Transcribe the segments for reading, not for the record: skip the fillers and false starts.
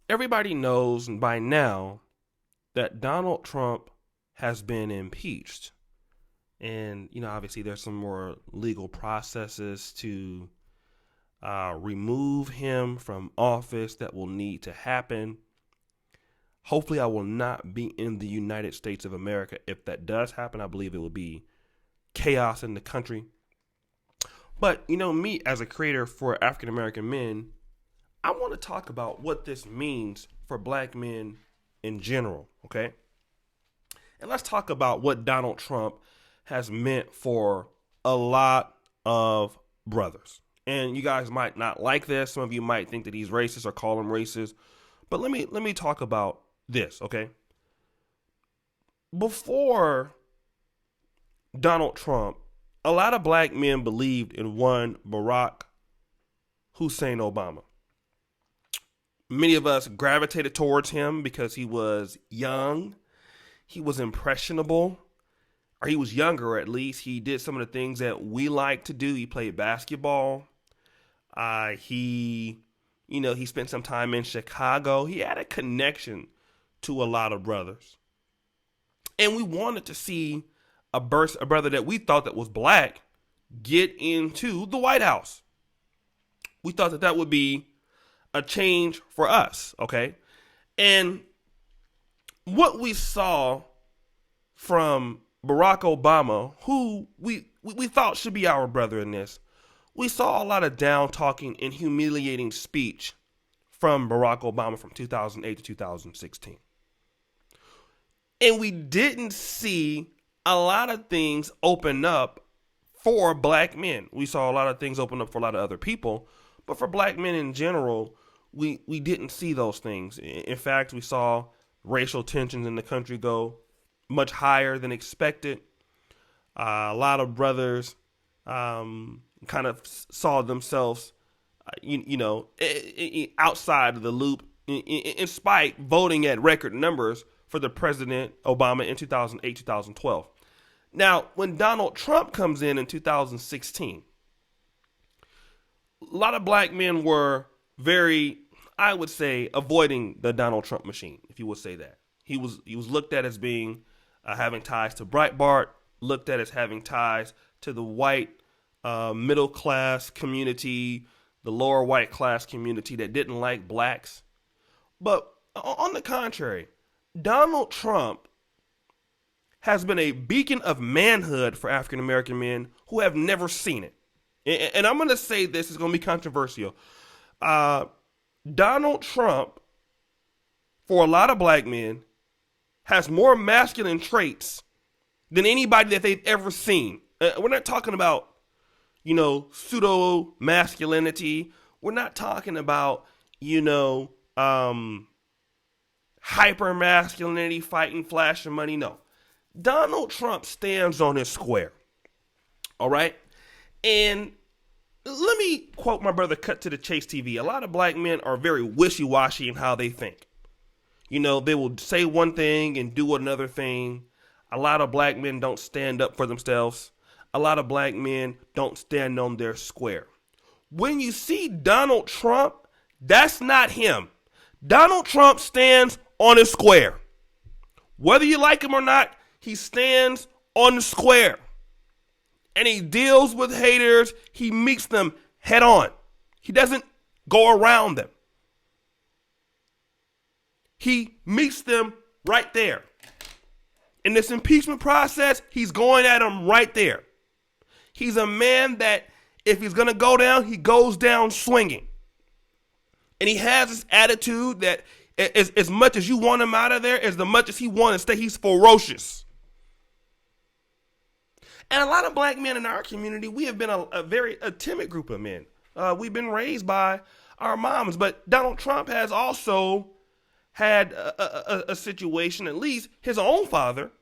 Everybody knows by now that Donald Trump has been impeached. And, obviously there's some more legal processes to remove him from office that will need to happen. Hopefully, I will not be in the United States of America. If that does happen, I believe it will be chaos in the country. But, me as a creator for African American men, I want to talk about what this means for black men in general, okay? And let's talk about what Donald Trump has meant for a lot of brothers. And you guys might not like this. Some of you might think that he's racist or call him racist. But let me talk about this, okay? Before Donald Trump, a lot of black men believed in one Barack Hussein Obama. Many of us gravitated towards him because he was young, he was impressionable, or he was younger at least. He did some of the things that we like to do. He played basketball. He spent some time in Chicago. He had a connection to a lot of brothers. And we wanted to see a brother that we thought that was black get into the White House. We thought that that would be a change for us, okay? And what we saw from Barack Obama, who we thought should be our brother in this, we saw a lot of down talking and humiliating speech from Barack Obama from 2008 to 2016. And we didn't see a lot of things open up for black men. We saw a lot of things open up for a lot of other people, but for black men in general, we didn't see those things. In fact, we saw racial tensions in the country go much higher than expected. A lot of brothers kind of saw themselves, outside of the loop, in spite voting at record numbers for the President Obama in 2008, 2012. Now, when Donald Trump comes in 2016, a lot of black men were very, I would say, avoiding the Donald Trump machine, if you would say that. He was looked at as being having ties to Breitbart, looked at as having ties to the white middle class community, the lower white class community that didn't like blacks. But on the contrary, Donald Trump has been a beacon of manhood for African American men who have never seen it. And I'm going to say this is going to be controversial. Donald Trump, for a lot of black men, has more masculine traits than anybody that they've ever seen. We're not talking about, pseudo masculinity. We're not talking about, hyper masculinity, fighting, flashing money. No. Donald Trump stands on his square. All right? And let me quote my brother Cut to the Chase TV. A lot of black men are very wishy-washy in how they think. They will say one thing and do another thing. A lot of black men don't stand up for themselves. A lot of black men don't stand on their square. When you see Donald Trump, that's not him. Donald Trump stands on his square. Whether you like him or not, he stands on the square. And he deals with haters. He meets them head on. He doesn't go around them. He meets them right there. In this impeachment process, he's going at them right there. He's a man that if he's going to go down, he goes down swinging. And he has this attitude that as much as you want him out of there, as much as he wants to stay, he's ferocious. And a lot of black men in our community, we have been a very timid group of men. We've been raised by our moms. But Donald Trump has also had a situation, at least his own father,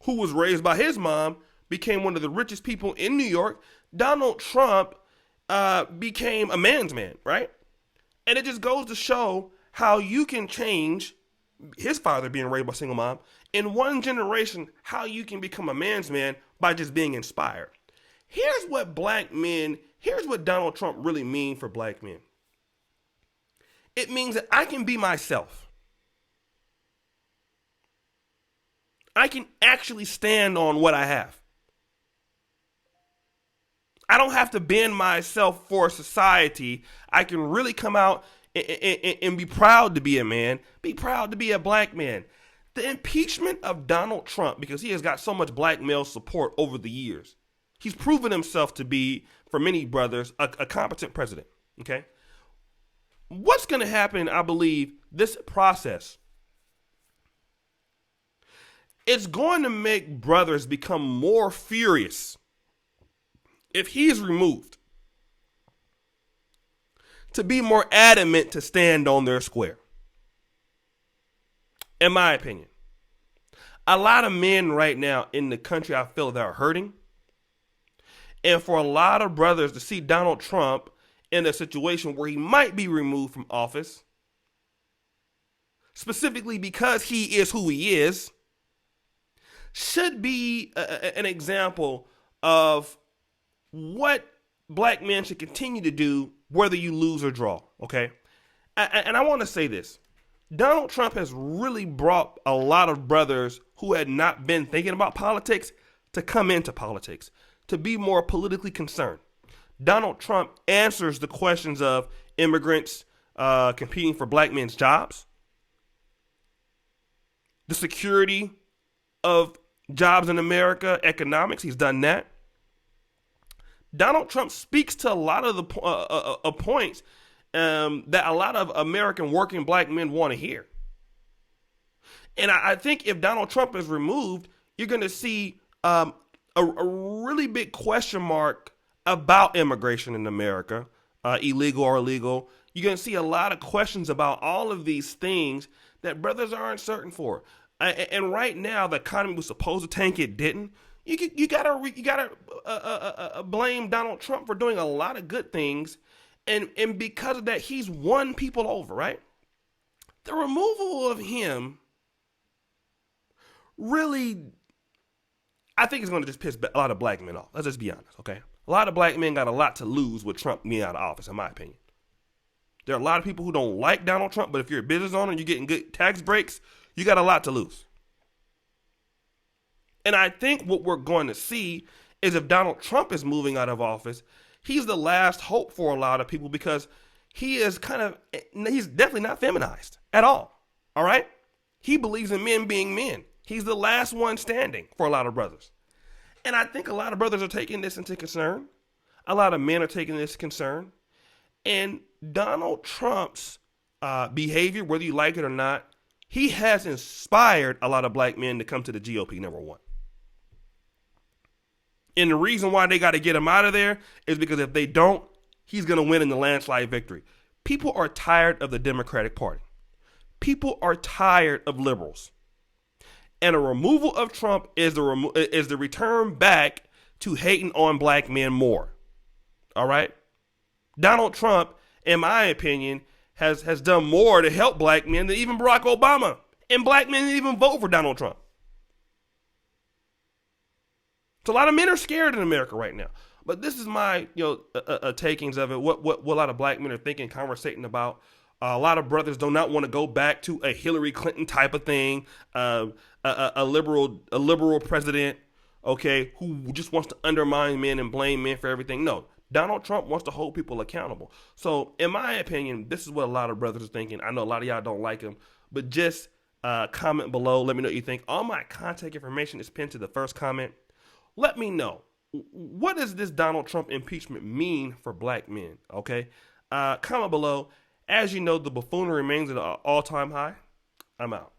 who was raised by his mom, became one of the richest people in New York. Donald Trump became a man's man, right? And it just goes to show how you can change, his father being raised by a single mom, in one generation, how you can become a man's man by just being inspired. Here's what Donald Trump really means for black men. It means that I can be myself. I can actually stand on what I have. I don't have to bend myself for society. I can really come out and be proud to be a man, be proud to be a black man. The impeachment of Donald Trump, because he has got so much black male support over the years, he's proven himself to be, for many brothers, a competent president. Okay? What's going to happen, I believe, this process, it's going to make brothers become more furious if he is removed, to be more adamant to stand on their square. In my opinion, a lot of men right now in the country, I feel, that are hurting. And for a lot of brothers to see Donald Trump in a situation where he might be removed from office, specifically because he is who he is, should be an example of what black men should continue to do, whether you lose or draw, okay? And I want to say this. Donald Trump has really brought a lot of brothers who had not been thinking about politics to come into politics, to be more politically concerned. Donald Trump answers the questions of immigrants competing for black men's jobs, the security of jobs in America, economics. He's done that. Donald Trump speaks to a lot of the points that a lot of American working black men want to hear. And I think if Donald Trump is removed, you're going to see a really big question mark about immigration in America, illegal or legal. You're going to see a lot of questions about all of these things that brothers are uncertain for. And right now, the economy was supposed to tank, it didn't. You gotta blame Donald Trump for doing a lot of good things, and because of that, he's won people over, right? The removal of him really, I think, is going to just piss a lot of black men off. Let's just be honest, okay? A lot of black men got a lot to lose with Trump being out of office, in my opinion. There are a lot of people who don't like Donald Trump, but if you're a business owner and you're getting good tax breaks, you got a lot to lose. And I think what we're going to see is if Donald Trump is moving out of office, he's the last hope for a lot of people because he's definitely not feminized at all. All right? He believes in men being men. He's the last one standing for a lot of brothers. And I think a lot of brothers are taking this into concern. A lot of men are taking this concern. And Donald Trump's behavior, whether you like it or not, he has inspired a lot of black men to come to the GOP, number one. And the reason why they got to get him out of there is because if they don't, he's going to win in the landslide victory. People are tired of the Democratic Party. People are tired of liberals. And a removal of Trump is the return back to hating on black men more. All right? Donald Trump, in my opinion, has done more to help black men than even Barack Obama. And black men didn't even vote for Donald Trump. So a lot of men are scared in America right now. But this is my takings of it, what a lot of black men are thinking, conversating about. A lot of brothers do not want to go back to a Hillary Clinton type of thing, a liberal president, okay, who just wants to undermine men and blame men for everything. No, Donald Trump wants to hold people accountable. So in my opinion, this is what a lot of brothers are thinking. I know a lot of y'all don't like him, but just comment below. Let me know what you think. All my contact information is pinned to the first comment. Let me know, what does this Donald Trump impeachment mean for black men, okay? Comment below. As you know, the buffoonery remains at an all-time high. I'm out.